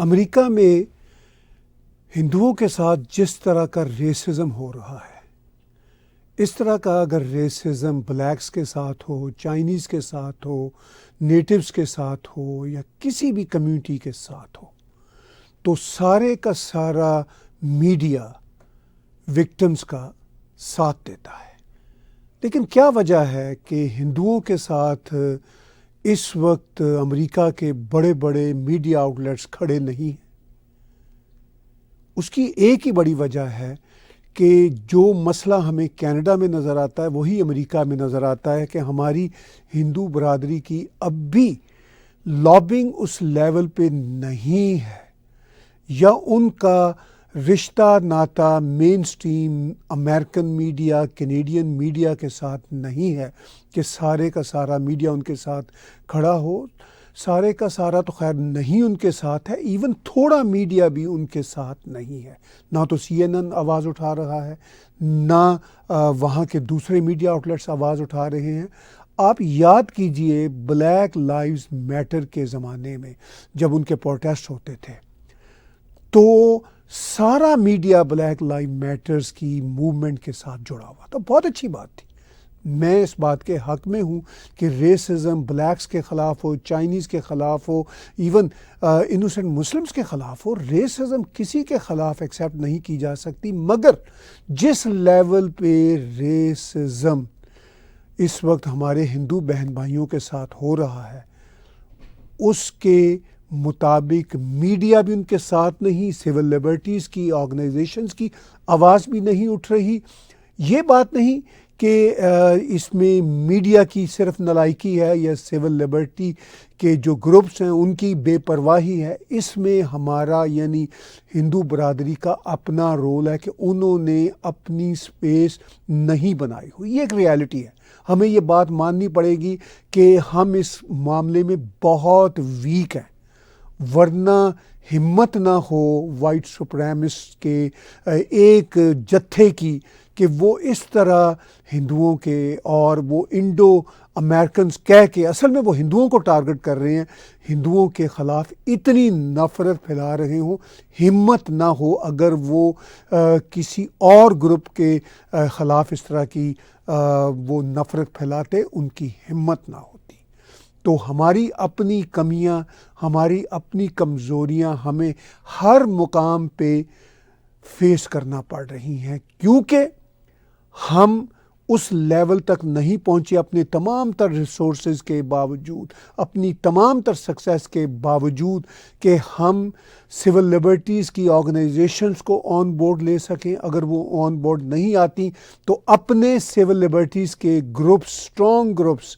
امریکہ میں ہندوؤں کے ساتھ جس طرح کا ریسزم ہو رہا ہے، اس طرح کا اگر ریسزم بلیکس کے ساتھ ہو، چائنیز کے ساتھ ہو، نیٹیوز کے ساتھ ہو یا کسی بھی کمیونٹی کے ساتھ ہو، تو سارے کا سارا میڈیا وکٹمز کا ساتھ دیتا ہے۔ لیکن کیا وجہ ہے کہ ہندوؤں کے ساتھ اس وقت امریکہ کے بڑے بڑے میڈیا آؤٹلیٹس کھڑے نہیں ہیں؟ اس کی ایک ہی بڑی وجہ ہے کہ جو مسئلہ ہمیں کینیڈا میں نظر آتا ہے وہی امریکہ میں نظر آتا ہے کہ ہماری ہندو برادری کی اب بھی لابنگ اس لیول پہ نہیں ہے، یا ان کا رشتہ ناتا mainstream American media, Canadian media کے ساتھ نہیں ہے کہ سارے کا سارا میڈیا ان کے ساتھ کھڑا ہو۔ سارے کا سارا تو خیر نہیں ان کے ساتھ ہے، ایون تھوڑا میڈیا بھی ان کے ساتھ نہیں ہے۔ نہ تو CNN آواز اٹھا رہا ہے، نہ وہاں کے دوسرے میڈیا آؤٹلیٹس آواز اٹھا رہے ہیں۔ آپ یاد کیجئے بلیک لائیوز میٹر کے زمانے میں جب ان کے پروٹیسٹ ہوتے تھے تو سارا میڈیا بلیک لائیو میٹرز کی موومنٹ کے ساتھ جڑا ہوا تھا۔ بہت اچھی بات تھی، میں اس بات کے حق میں ہوں کہ ریسزم بلیکس کے خلاف ہو، چائنیز کے خلاف ہو، ایون انوسنٹ مسلمز کے خلاف ہو، ریسزم کسی کے خلاف ایکسیپٹ نہیں کی جا سکتی۔ مگر جس لیول پہ ریسزم اس وقت ہمارے ہندو بہن بھائیوں کے ساتھ ہو رہا ہے، اس کے مطابق میڈیا بھی ان کے ساتھ نہیں، سول لبرٹیز کی آرگنائزیشنز کی آواز بھی نہیں اٹھ رہی۔ یہ بات نہیں کہ اس میں میڈیا کی صرف نالائکی ہے یا سول لبرٹی کے جو گروپس ہیں ان کی بے پرواہی ہے، اس میں ہمارا یعنی ہندو برادری کا اپنا رول ہے کہ انہوں نے اپنی سپیس نہیں بنائی ہوئی۔ یہ ایک ریالٹی ہے، ہمیں یہ بات ماننی پڑے گی کہ ہم اس معاملے میں بہت ویک ہیں، ورنہ ہمت نہ ہو وائٹ سپریمسٹ کے ایک جتھے کی کہ وہ اس طرح ہندوؤں کے اور وہ انڈو امریکنز کہہ کے اصل میں وہ ہندوؤں کو ٹارگٹ کر رہے ہیں، ہندوؤں کے خلاف اتنی نفرت پھیلا رہے ہوں۔ ہمت نہ ہو اگر وہ کسی اور گروپ کے خلاف اس طرح کی وہ نفرت پھیلاتے، ان کی ہمت نہ ہوتی۔ تو ہماری اپنی کمیاں، ہماری اپنی کمزوریاں ہمیں ہر مقام پہ فیس کرنا پڑ رہی ہیں، کیونکہ ہم اس لیول تک نہیں پہنچے اپنے تمام تر ریسورسز کے باوجود، اپنی تمام تر سکسیس کے باوجود کہ ہم سول لبرٹیز کی آرگنائزیشنز کو آن بورڈ لے سکیں۔ اگر وہ آن بورڈ نہیں آتی تو اپنے سول لبرٹیز کے گروپس، اسٹرانگ گروپس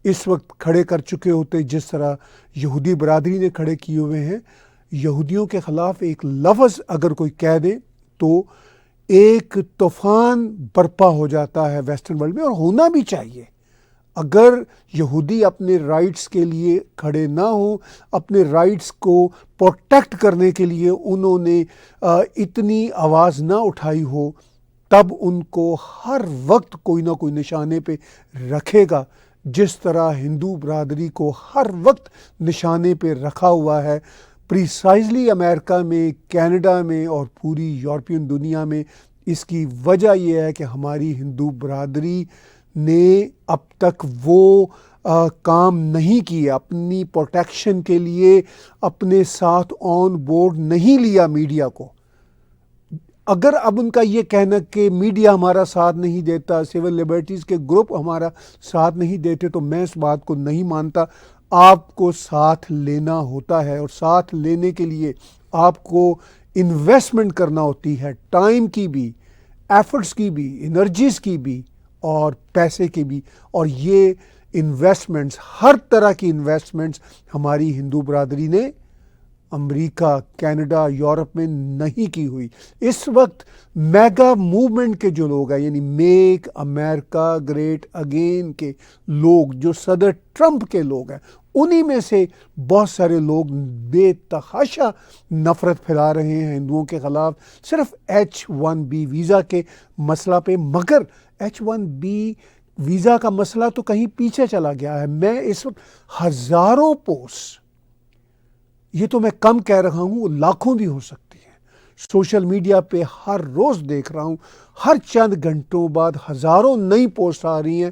اس وقت کھڑے کر چکے ہوتے، جس طرح یہودی برادری نے کھڑے کیے ہوئے ہیں۔ یہودیوں کے خلاف ایک لفظ اگر کوئی کہہ دے تو ایک طوفان برپا ہو جاتا ہے ویسٹرن ورلڈ میں، اور ہونا بھی چاہیے۔ اگر یہودی اپنے رائٹس کے لیے کھڑے نہ ہوں، اپنے رائٹس کو پروٹیکٹ کرنے کے لیے انہوں نے اتنی آواز نہ اٹھائی ہو، تب ان کو ہر وقت کوئی نہ کوئی نشانے پہ رکھے گا، جس طرح ہندو برادری کو ہر وقت نشانے پہ رکھا ہوا ہے۔ پریسائزلی امریکہ میں، کینیڈا میں اور پوری یورپین دنیا میں اس کی وجہ یہ ہے کہ ہماری ہندو برادری نے اب تک وہ کام نہیں کیا، اپنی پروٹیکشن کے لیے اپنے ساتھ آن بورڈ نہیں لیا میڈیا کو۔ اگر اب ان کا یہ کہنا کہ میڈیا ہمارا ساتھ نہیں دیتا، سول لبرٹیز کے گروپ ہمارا ساتھ نہیں دیتے، تو میں اس بات کو نہیں مانتا۔ آپ کو ساتھ لینا ہوتا ہے، اور ساتھ لینے کے لیے آپ کو انویسٹمنٹ کرنا ہوتی ہے، ٹائم کی بھی، ایفرٹس کی بھی، انرجیز کی بھی اور پیسے کی بھی، اور یہ انویسٹمنٹس، ہر طرح کی انویسٹمنٹس ہماری ہندو برادری نے امریکہ، کینیڈا، یورپ میں نہیں کی ہوئی۔ اس وقت میگا موومنٹ کے جو لوگ ہیں، یعنی میک امریکہ گریٹ اگین کے لوگ، جو صدر ٹرمپ کے لوگ ہیں، انہی میں سے بہت سارے لوگ بے تحاشا نفرت پھیلا رہے ہیں ہندوؤں کے خلاف، صرف H1B ویزا کے مسئلہ پہ۔ مگر H1B ویزا کا مسئلہ تو کہیں پیچھے چلا گیا ہے۔ میں اس وقت ہزاروں پوسٹ یہ تو میں کم کہہ رہا ہوں، وہ لاکھوں بھی ہو سکتی ہیں۔ سوشل میڈیا پہ ہر روز دیکھ رہا ہوں، ہر چند گھنٹوں بعد ہزاروں نئی پوسٹ آ رہی ہیں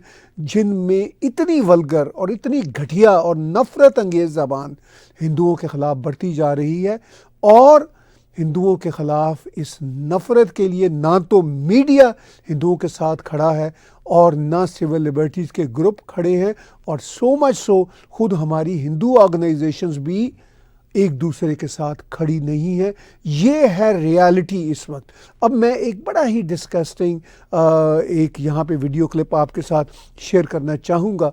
جن میں اتنی ولگر اور اتنی گھٹیا اور نفرت انگیز زبان ہندوؤں کے خلاف بڑھتی جا رہی ہے، اور ہندوؤں کے خلاف اس نفرت کے لیے نہ تو میڈیا ہندوؤں کے ساتھ کھڑا ہے اور نہ سول لبرٹیز کے گروپ کھڑے ہیں، اور سو مچ سو خود ہماری ہندو آرگنائزیشنز بھی ایک دوسرے کے ساتھ کھڑی نہیں ہے۔ یہ ہے ریالٹی اس وقت۔ اب میں ایک بڑا ہی ڈسکسٹنگ ایک یہاں پہ ویڈیو کلپ آپ کے ساتھ شیئر کرنا چاہوں گا،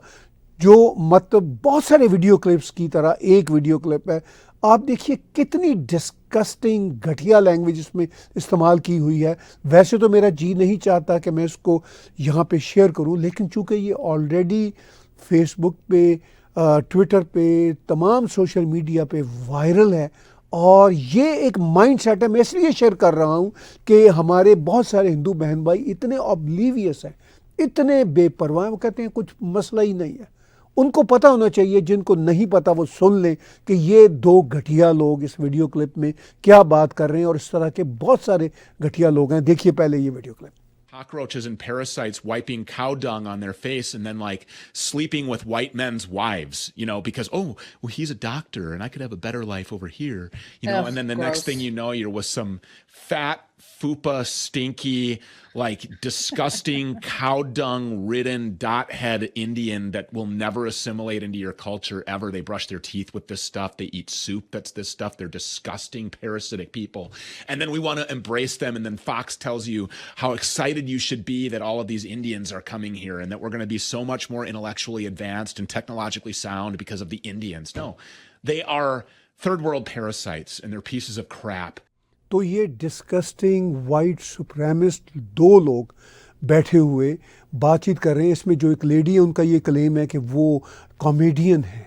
جو مطلب بہت سارے ویڈیو کلپس کی طرح ایک ویڈیو کلپ ہے۔ آپ دیکھیے کتنی ڈسکسٹنگ گھٹیا لینگویج اس میں استعمال کی ہوئی ہے۔ ویسے تو میرا جی نہیں چاہتا کہ میں اس کو یہاں پہ شیئر کروں، لیکن چونکہ یہ آلریڈی فیس بک پہ، ٹویٹر پہ، تمام سوشل میڈیا پہ وائرل ہے، اور یہ ایک مائنڈ سیٹ ہے۔ میں اس لیے شیئر کر رہا ہوں کہ ہمارے بہت سارے ہندو بہن بھائی اتنے اوبلیویس ہیں، اتنے بے پرواہ ہیں، وہ کہتے ہیں کچھ مسئلہ ہی نہیں ہے۔ ان کو پتہ ہونا چاہیے، جن کو نہیں پتہ وہ سن لیں کہ یہ دو گھٹیا لوگ اس ویڈیو کلپ میں کیا بات کر رہے ہیں، اور اس طرح کے بہت سارے گھٹیا لوگ ہیں۔ دیکھیے پہلے یہ video clip. Cockroaches and parasites wiping cow dung on their face and then like sleeping with white men's wives, because, well, he's a doctor and I could have a better life over here, and then the next thing you know, you're with some fat, fupa, stinky, like disgusting cow dung ridden dot head Indian that will never assimilate into your culture ever. They brush their teeth with this stuff. They eat soup that's this stuff. They're disgusting, parasitic people. And then we want to embrace them. And then Fox tells you how excited you should be that all of these Indians are coming here and that we're going to be so much more intellectually advanced and technologically sound because of the Indians. No, they are third world parasites and they're pieces of crap. تو یہ disgusting white سپریمسٹ دو لوگ بیٹھے ہوئے بات چیت کر رہے ہیں۔ اس میں جو ایک لیڈی ہے، ان کا یہ کلیم ہے کہ وہ کامیڈین ہے،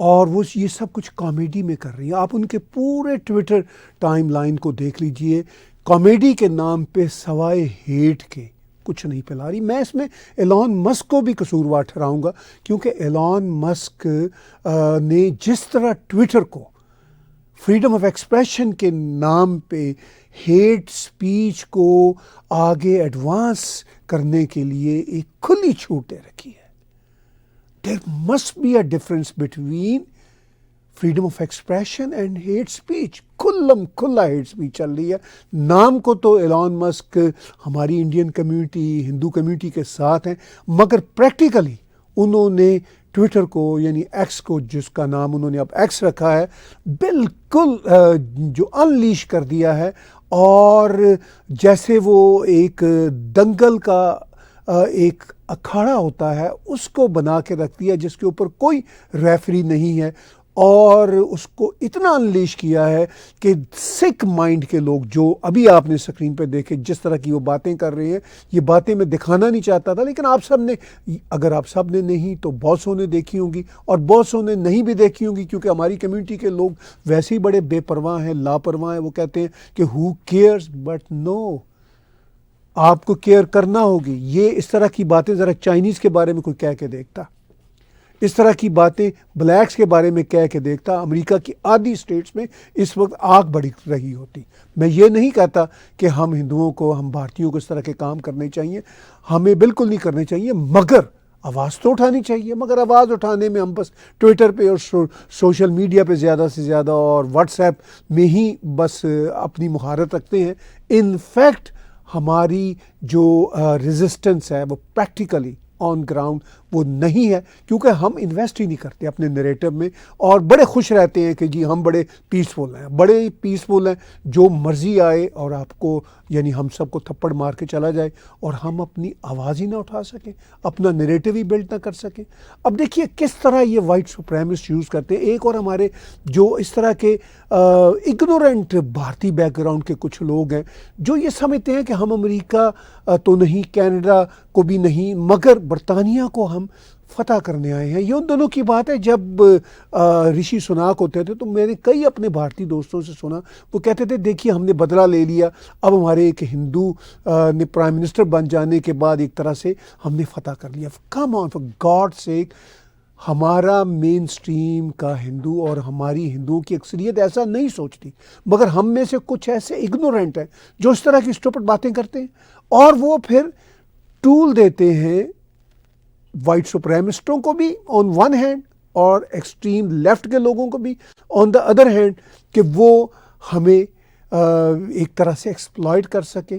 اور وہ یہ سب کچھ کامیڈی میں کر رہی ہیں۔ آپ ان کے پورے ٹویٹر ٹائم لائن کو دیکھ لیجئے، کامیڈی کے نام پہ سوائے ہیٹ کے کچھ نہیں پھیلا رہی۔ میں اس میں ایلان مسک کو بھی قصوروار ٹھہراؤں گا، کیونکہ ایلان مسک نے جس طرح ٹویٹر کو فریڈم آف ایکسپریشن کے نام پہ ہیٹ سپیچ کو آگے ایڈوانس کرنے کے لیے ایک کھلی چھوٹ دے رکھی ہے۔ There must be a difference between freedom of expression and hate speech. کھلا ہیٹ سپیچ چل رہی ہے۔ نام کو تو ایلان مسک ہماری انڈین کمیونٹی، ہندو کمیونٹی کے ساتھ ہیں، مگر پریکٹیکلی انہوں نے ٹویٹر کو، یعنی ایکس کو، جس کا نام انہوں نے اب ایکس رکھا ہے، بالکل جو انلیش کر دیا ہے، اور جیسے وہ ایک دنگل کا ایک اکھاڑا ہوتا ہے اس کو بنا کے رکھ دیا، جس کے اوپر کوئی ریفری نہیں ہے، اور اس کو اتنا انلیش کیا ہے کہ سکھ مائنڈ کے لوگ، جو ابھی آپ نے سکرین پہ دیکھے جس طرح کی وہ باتیں کر رہے ہیں، یہ باتیں میں دکھانا نہیں چاہتا تھا، لیکن آپ سب نے، اگر آپ سب نے نہیں تو بہت سو نے دیکھی ہوں گی، اور بہت سو نے نہیں بھی دیکھی ہوں گی، کیونکہ ہماری کمیونٹی کے لوگ ویسے ہی بڑے بے پرواہ ہیں، لاپرواہ ہیں۔ وہ کہتے ہیں کہ ہو کیئرز، بٹ نو، آپ کو کیئر کرنا ہوگی۔ یہ اس طرح کی باتیں ذرا چائنیز کے بارے میں کوئی کہہ کے دیکھتا، اس طرح کی باتیں بلیکس کے بارے میں کہہ کے دیکھتا، امریکہ کی آدھی اسٹیٹس میں اس وقت آگ بڑھی رہی ہوتی۔ میں یہ نہیں کہتا کہ ہم ہندوؤں کو، ہم بھارتیوں کو اس طرح کے کام کرنے چاہیے، ہمیں بالکل نہیں کرنے چاہیے، مگر آواز تو اٹھانی چاہیے۔ مگر آواز اٹھانے میں ہم بس ٹویٹر پہ اور سوشل میڈیا پہ زیادہ سے زیادہ اور واٹس ایپ میں ہی بس اپنی مہارت رکھتے ہیں۔ ان فیکٹ ہماری جو ریزسٹنس ہے وہ پریکٹیکلی آن گراؤنڈ وہ نہیں ہے، کیونکہ ہم انویسٹ ہی نہیں کرتے اپنے نیریٹو میں، اور بڑے خوش رہتے ہیں کہ جی ہم بڑے پیسفل ہیں، بڑے پیسفل ہیں، جو مرضی آئے اور آپ کو، یعنی ہم سب کو تھپڑ مار کے چلا جائے، اور ہم اپنی آواز ہی نہ اٹھا سکیں، اپنا نیریٹو ہی بلڈ نہ کر سکیں۔ اب دیکھیے کس طرح یہ وائٹ سپریمسٹ یوز کرتے ہیں۔ ایک اور ہمارے جو اس طرح کے اگنورنٹ بھارتی بیک گراؤنڈ کے کچھ لوگ ہیں، جو یہ سمجھتے ہیں کہ ہم امریکہ تو نہیں، کینیڈا کو بھی نہیں، مگر برطانیہ کو ہم فتح کرنے آئے ہیں۔ یہ ان دونوں کی بات ہے۔ جب رشی سناک ہوتے تھے تو میں نے کئی اپنے بھارتی دوستوں سے سنا، وہ کہتے تھے دیکھیے ہم نے بدلہ لے لیا، اب ہمارے ایک ہندو نے پرائم منسٹر بن جانے کے بعد ایک طرح سے ہم نے فتح کر لیا۔ کم آن، فار گاڈ سیک، ہمارا مین سٹریم کا ہندو اور ہماری ہندوؤں کی اکثریت ایسا نہیں سوچتی، مگر ہم میں سے کچھ ایسے اگنورینٹ ہیں جو اس طرح کی اسٹوپڈ باتیں کرتے ہیں، اور وہ پھر ٹول دیتے ہیں وائٹ سپریمسٹوں کو بھی آن ون ہینڈ اور ایکسٹریم لیفٹ کے لوگوں کو بھی آن دا ادر ہینڈ، کہ وہ ہمیں ایک طرح سے ایکسپلائٹ کر سکے.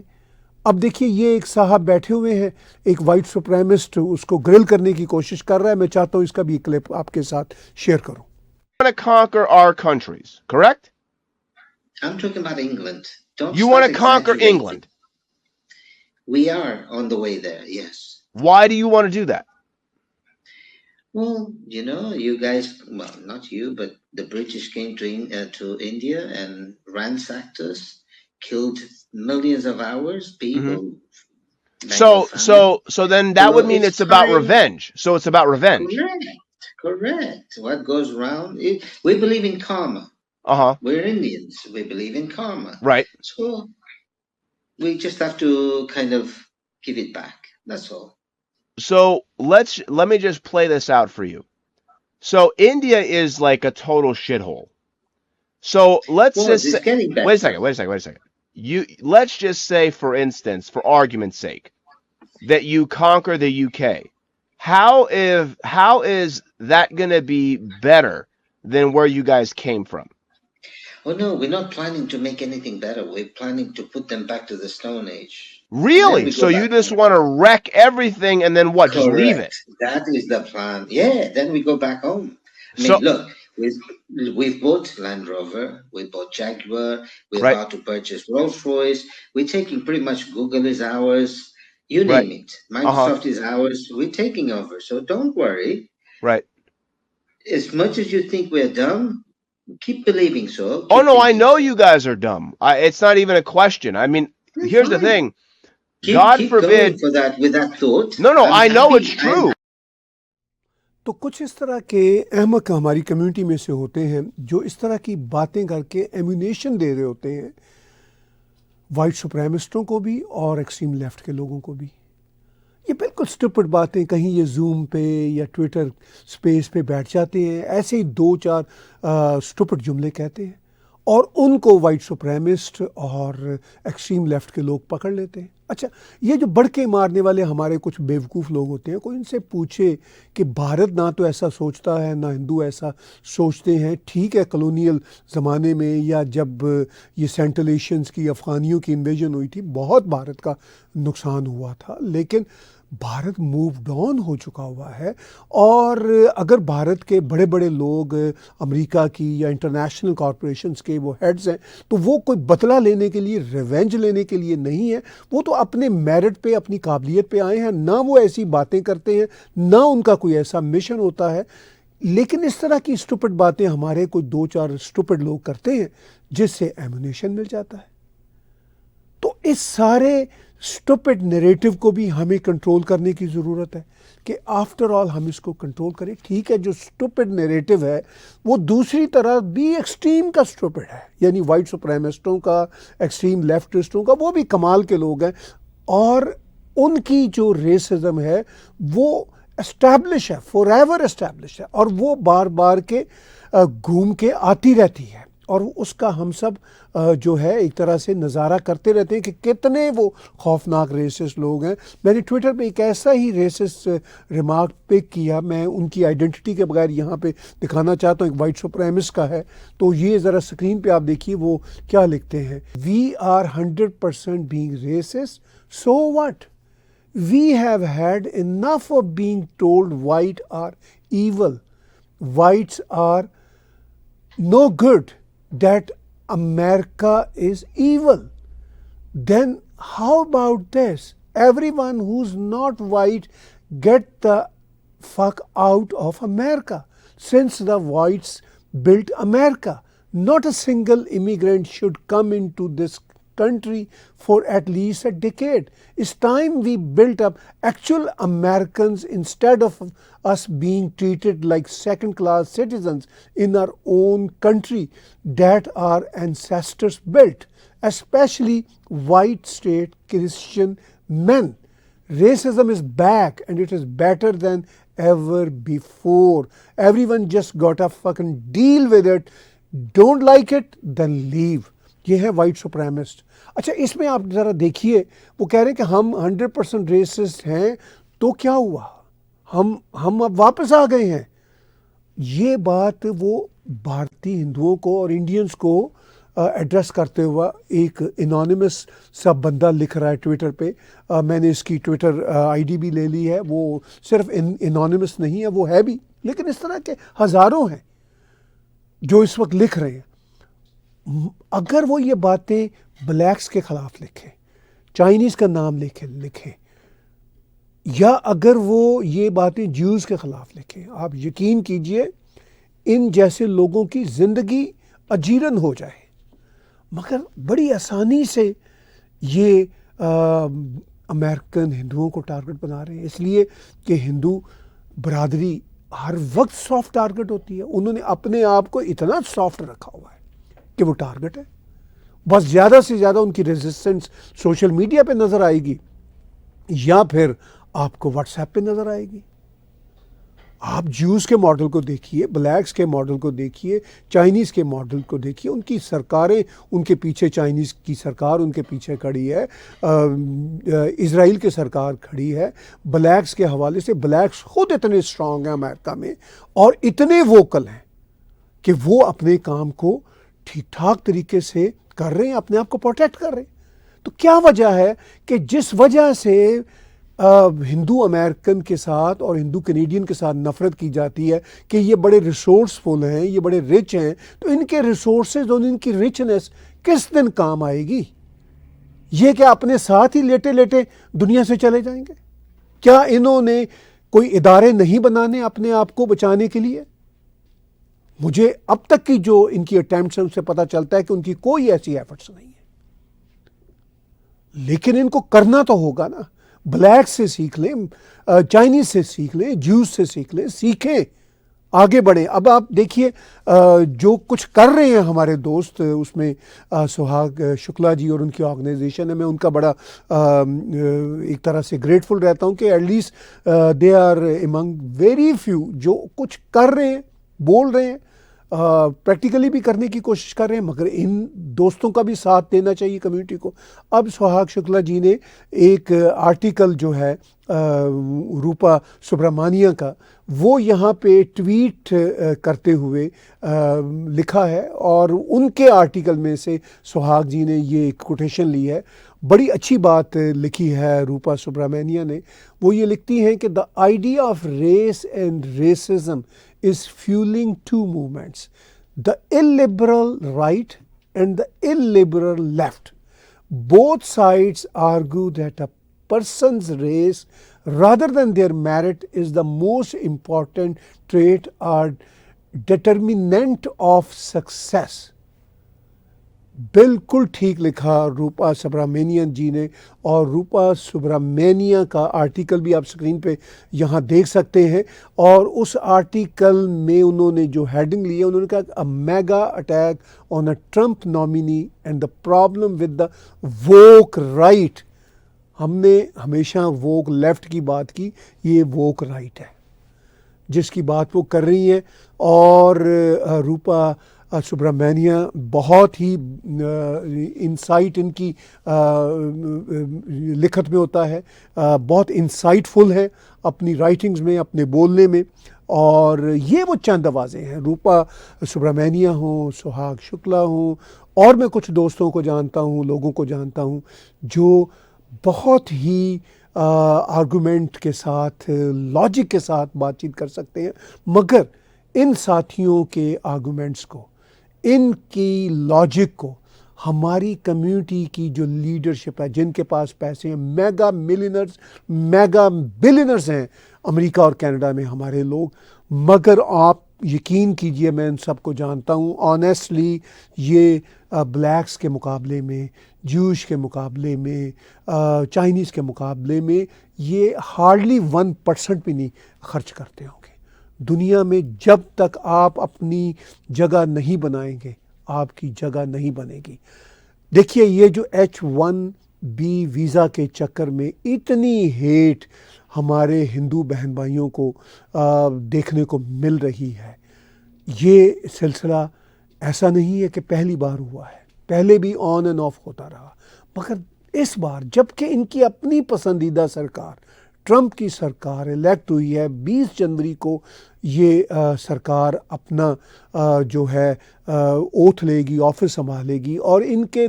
اب دیکھیے یہ ایک صاحب بیٹھے ہوئے ہیں، ایک وائٹ سپریمسٹ اس کو گرل کرنے کی کوشش کر رہا ہے. میں چاہتا ہوں اس کا بھی ایک کلپ آپ کے ساتھ شیئر کروں. Want to conquer our countries, correct? I'm talking about England. Don't You want to conquer England. We are on the way there, yes. Why do you want to do that? Well, you know, you guys, well, not you, but the British came to India and ransacked us, killed millions of ours, people. So then that would mean it's about revenge. So it's about revenge. Correct. What goes around, we believe in karma. Uh-huh. We're Indians. We believe in karma. Right. So we just have to kind of give it back. That's all. So let me just play this out for you. So India is like a total shithole. So let's just say, wait a second. Let's just say, for instance, for argument's sake, that you conquer the UK. How is that going to be better than where you guys came from? Oh no, we're not planning to make anything better. We're planning to put them back to the Stone Age. Really? So you just want to wreck everything and then what? Correct. Just leave it? That is the plan. Yeah, then we go back home. I mean, look, we've bought Land Rover, we bought Jaguar, we're about to purchase Rolls-Royce. We're taking pretty much Google is ours. You name it. Microsoft is ours. We're taking over. So don't worry. Right. As much as you think we're dumb, keep believing so. Oh, no, I know you guys are dumb. It's not even a question. I mean, here's the thing. God forbid. For that, with that thought. No, I know it's true. تو کچھ اس طرح کے احمق ہماری community میں سے ہوتے ہیں جو اس طرح کی باتیں کر کے ایمونیشن دے رہے ہوتے ہیں وائٹ سپریمسٹوں کو بھی اور ایکسٹریم لیفٹ کے لوگوں کو بھی. یہ بالکل سٹوپڈ باتیں، کہیں یہ زوم پہ یا ٹویٹر سپیس پہ بیٹھ جاتے ہیں، ایسے ہی 2-4 سٹوپڈ جملے کہتے ہیں اور ان کو وائٹ سپریمسٹ اور ایکسٹریم لیفٹ کے لوگ پکڑ لیتے ہیں. اچھا، یہ جو بڑکے مارنے والے ہمارے کچھ بیوقوف لوگ ہوتے ہیں، کوئی ان سے پوچھے کہ بھارت نہ تو ایسا سوچتا ہے نہ ہندو ایسا سوچتے ہیں. ٹھیک ہے، کلونیل زمانے میں یا جب یہ سینٹرل ایشینز کی افغانیوں کی انویژن ہوئی تھی بہت بھارت کا نقصان ہوا تھا، لیکن بھارت مووڈ آن ہو چکا ہوا ہے. اور اگر بھارت کے بڑے بڑے لوگ امریکہ کی یا انٹرنیشنل کارپوریشنز کے وہ ہیڈز ہیں تو وہ کوئی بدلہ لینے کے لیے، ریونج لینے کے لیے نہیں ہے، وہ تو اپنے میرٹ پہ، اپنی قابلیت پہ آئے ہیں. نہ وہ ایسی باتیں کرتے ہیں، نہ ان کا کوئی ایسا مشن ہوتا ہے. لیکن اس طرح کی سٹوپڈ باتیں ہمارے کوئی 2-4 سٹوپڈ لوگ کرتے ہیں جس سے ایمونیشن مل جاتا ہے. تو اس سارے سٹوپڈ نیریٹو کو بھی ہمیں کنٹرول کرنے کی ضرورت ہے کہ آفٹر آل ہم اس کو کنٹرول کریں. ٹھیک ہے، جو سٹوپڈ نیریٹو ہے وہ دوسری طرح بھی ایکسٹریم کا سٹوپڈ ہے، یعنی وائٹ سپریمسٹوں کا، ایکسٹریم لیفٹسٹوں کا، وہ بھی کمال کے لوگ ہیں اور ان کی جو ریسزم ہے وہ اسٹیبلش ہے، فار ایور اسٹیبلش ہے، اور وہ بار بار کے گھوم کے آتی رہتی ہے. اور اس کا ہم سب جو ہے ایک طرح سے نظارہ کرتے رہتے ہیں کہ کتنے وہ خوفناک ریسسٹ لوگ ہیں. میں نے ٹویٹر پہ ایک ایسا ہی ریسسٹ ریمارک پک کیا، میں ان کی آئیڈینٹی کے بغیر یہاں پہ دکھانا چاہتا ہوں، ایک وائٹ سپریمسٹ کا ہے. تو یہ ذرا اسکرین پہ آپ دیکھیے وہ کیا لکھتے ہیں: we are 100% being racist, so what? We have had enough of being told white are evil, whites are no good, that America is evil. Then how about this? Everyone who's not white get the fuck out of America. Since the whites built America, not a single immigrant should come into this country for at least a decade. It's time we built up actual Americans instead of us being treated like second-class citizens in our own country that our ancestors built, especially white state Christian men. Racism is back and it is better than ever before. Everyone just got a fucking deal with it. Don't like it, then leave. یہ ہے white سپریمسٹ. اچھا اس میں آپ ذرا دیکھیے, وہ کہہ رہے ہیں کہ ہم 100% ریسسٹ ہیں, تو کیا ہوا, ہم اب واپس آ گئے ہیں. یہ بات وہ بھارتی ہندوؤں کو اور انڈینز کو ایڈریس کرتے ہوا ایک انانیمس سا بندہ لکھ رہا ہے ٹویٹر پہ. میں نے اس کی ٹویٹر آئی ڈی بھی لے لی ہے. وہ صرف انانیمس نہیں ہے, وہ ہے بھی, لیکن اس طرح کے ہزاروں ہیں جو اس وقت لکھ رہے ہیں. اگر وہ یہ باتیں بلیکس کے خلاف لکھیں, چائنیز کا نام لکھیں, یا اگر وہ یہ باتیں جیوز کے خلاف لکھیں, آپ یقین کیجئے ان جیسے لوگوں کی زندگی اجیرن ہو جائے. مگر بڑی آسانی سے یہ امریکن ہندوؤں کو ٹارگٹ بنا رہے ہیں, اس لیے کہ ہندو برادری ہر وقت سافٹ ٹارگٹ ہوتی ہے. انہوں نے اپنے آپ کو اتنا سافٹ رکھا ہوا ہے کہ وہ ٹارگٹ ہے. بس زیادہ سے زیادہ ان کی ریزسٹنس سوشل میڈیا پہ نظر آئے گی, یا پھر آپ کو واٹس ایپ پہ نظر آئے گی. آپ جیوز کے ماڈل کو دیکھیے, بلیکس کے ماڈل کو دیکھیے, چائنیز کے ماڈل کو دیکھیے, ان کی سرکاریں ان کے پیچھے, چائنیز کی سرکار ان کے پیچھے کھڑی ہے, اسرائیل کی سرکار کھڑی ہے. بلیکس کے حوالے سے بلیکس خود اتنے اسٹرانگ ہیں امریکہ میں, اور اتنے ووکل ہیں کہ وہ اپنے کام کو ٹھیک ٹھاک طریقے سے کر رہے ہیں, اپنے آپ کو پروٹیکٹ کر رہے ہیں. تو کیا وجہ ہے کہ جس وجہ سے ہندو امریکن کے ساتھ اور ہندو کینیڈین کے ساتھ نفرت کی جاتی ہے کہ یہ بڑے ریسورسفل ہیں, یہ بڑے رچ ہیں, تو ان کے ریسورسز اور ان کی رچنس کس دن کام آئے گی؟ یہ کیا اپنے ساتھ ہی لیٹے لیٹے دنیا سے چلے جائیں گے؟ کیا انہوں نے کوئی ادارے نہیں بنانے اپنے آپ کو بچانے کے لیے؟ مجھے اب تک کی جو ان کی اٹیمپٹس ہیں ان سے پتہ چلتا ہے کہ ان کی کوئی ایسی ایفرٹس نہیں ہے. لیکن ان کو کرنا تو ہوگا نا. بلیک سے سیکھ لیں, چائنیز سے سیکھ لیں, جیوز سے سیکھ لیں, سیکھیں, آگے بڑھیں. اب آپ دیکھیے جو کچھ کر رہے ہیں ہمارے دوست, اس میں سہاگ شکلا جی اور ان کی آرگنائزیشن ہے, میں ان کا بڑا ایک طرح سے گریٹفل رہتا ہوں کہ at least they are among very few جو کچھ کر رہے ہیں, بول رہے ہیں, پریکٹیکلی بھی کرنے کی کوشش کر رہے ہیں. مگر ان دوستوں کا بھی ساتھ دینا چاہیے کمیونٹی کو. اب سہاگ شکلا جی نے ایک آرٹیکل جو ہے روپا سبرامانیہ کا, وہ یہاں پہ ٹویٹ کرتے ہوئے لکھا ہے, اور ان کے آرٹیکل میں سے سہاگ جی نے یہ کوٹیشن لی ہے. بڑی اچھی بات لکھی ہے روپا سبرامانیہ نے. وہ یہ لکھتی ہیں کہ the idea of race and racism is fueling two movements, the illiberal right and the illiberal left. Both sides argue that a person's race rather than their merit is the most important trait or determinant of success. بالکل ٹھیک لکھا روپا سبرامانین جی نے, اور روپا سبرامانیہ کا article بھی آپ screen پہ یہاں دیکھ سکتے ہیں. اور اس آرٹیکل میں انہوں نے جو ہیڈنگ لی ہے, انہوں نے کہا mega attack on a Trump nominee and the problem with the woke right. ہم نے ہمیشہ ووک لیفٹ کی بات کی, یہ ووک رائٹ ہے جس کی بات وہ کر رہی ہیں. اور روپا سبرامانیہ بہت ہی انسائٹ ان کی لکھت میں ہوتا ہے, بہت انسائٹ فل ہے اپنی رائٹنگز میں, اپنے بولنے میں. اور یہ وہ چند آوازیں ہیں, روپا سبرامانیہ ہوں, سہاگ شکلا ہوں, اور میں کچھ دوستوں کو جانتا ہوں, لوگوں کو جانتا ہوں جو بہت ہی آرگومنٹ کے ساتھ, لاجک کے ساتھ بات چیت کر سکتے ہیں. مگر ان ساتھیوں کے آرگومنٹس کو, ان کی لاجک کو ہماری کمیونٹی کی جو لیڈرشپ ہے, جن کے پاس پیسے ہیں, میگا ملینرز, میگا بلینرز ہیں امریکہ اور کینیڈا میں ہمارے لوگ. مگر آپ یقین کیجئے, میں ان سب کو جانتا ہوں آنیسٹلی, یہ بلیکس کے مقابلے میں, جوش کے مقابلے میں, چائنیز کے مقابلے میں یہ ہارڈلی 1% بھی نہیں خرچ کرتے ہوں گے. دنیا میں جب تک آپ اپنی جگہ نہیں بنائیں گے, آپ کی جگہ نہیں بنے گی. دیکھیے یہ جو H1 بھی ویزا کے چکر میں اتنی ہیٹ ہمارے ہندو بہن بھائیوں کو دیکھنے کو مل رہی ہے. یہ سلسلہ ایسا نہیں ہے کہ پہلی بار ہوا ہے، پہلے بھی آن اینڈ آف ہوتا رہا، مگر اس بار جب کہ ان کی اپنی پسندیدہ سرکار ٹرمپ کی سرکار الیکٹ ہوئی ہے، 20 جنوری کو یہ سرکار اپنا جو ہے اوتھ لے گی، آفس سنبھالے گی، اور ان کے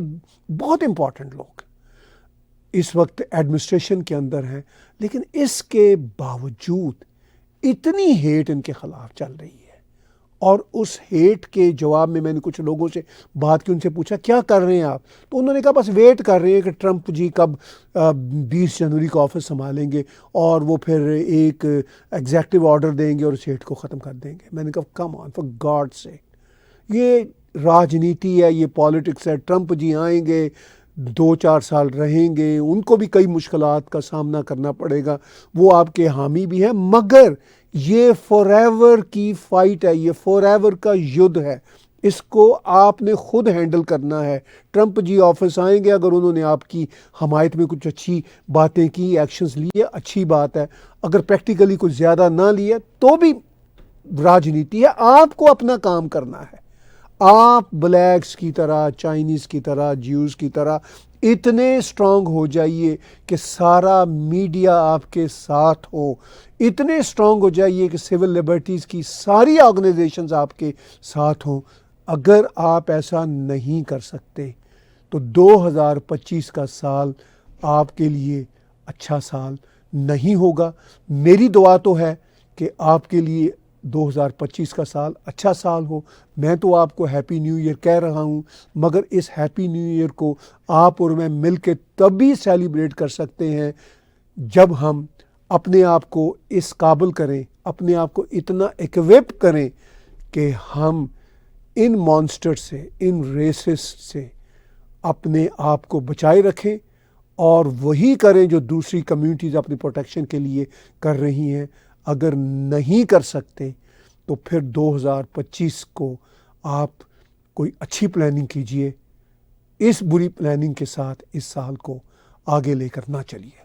بہت امپورٹنٹ لوگ اس وقت ایڈمنسٹریشن کے اندر ہیں، لیکن اس کے باوجود اتنی ہیٹ ان کے خلاف چل رہی ہے. اور اس ہیٹ کے جواب میں نے کچھ لوگوں سے بات کی، ان سے پوچھا کیا کر رہے ہیں آپ، تو انہوں نے کہا بس ویٹ کر رہے ہیں کہ ٹرمپ جی کب 20 جنوری کو آفس سنبھالیں گے اور وہ پھر ایک ایگزیکٹو آرڈر دیں گے اور اس ہیٹ کو ختم کر دیں گے. میں نے کہا کم آن فار گاڈ سیک، یہ راجنیتی ہے، یہ پالیٹکس ہے. ٹرمپ جی آئیں گے، 2-4 سال رہیں گے، ان کو بھی کئی مشکلات کا سامنا کرنا پڑے گا، وہ آپ کے حامی بھی ہیں، مگر یہ فار ایور کی فائٹ ہے، یہ فار ایور کا یدھ ہے. اس کو آپ نے خود ہینڈل کرنا ہے. ٹرمپ جی آفس آئیں گے، اگر انہوں نے آپ کی حمایت میں کچھ اچھی باتیں کی، ایکشنز لیے، اچھی بات ہے. اگر پریکٹیکلی کچھ زیادہ نہ لیے تو بھی راجنیتی ہے، آپ کو اپنا کام کرنا ہے. آپ بلیکس کی طرح، چائنیز کی طرح، جیوز کی طرح اتنے اسٹرانگ ہو جائیے کہ سارا میڈیا آپ کے ساتھ ہو، اتنے اسٹرانگ ہو جائیے کہ سول لبرٹیز کی ساری آرگنائزیشنز آپ کے ساتھ ہوں. اگر آپ ایسا نہیں کر سکتے تو 2025 کا سال آپ کے لیے اچھا سال نہیں ہوگا. میری دعا تو ہے کہ آپ کے لیے 2025 کا سال اچھا سال ہو. میں تو آپ کو ہیپی نیو ایئر کہہ رہا ہوں، مگر اس ہیپی نیو ایئر کو آپ اور میں مل کے تبھی سیلیبریٹ کر سکتے ہیں جب ہم اپنے آپ کو اس قابل کریں، اپنے آپ کو اتنا ایکوپ کریں کہ ہم ان مانسٹر سے، ان ریسسٹ سے اپنے آپ کو بچائے رکھیں، اور وہی کریں جو دوسری کمیونٹیز اپنی پروٹیکشن کے لیے کر رہی ہیں. اگر نہیں کر سکتے تو پھر 2025 کو آپ کوئی اچھی پلاننگ کیجئے. اس بری پلاننگ کے ساتھ اس سال کو آگے لے کر نہ چلیے.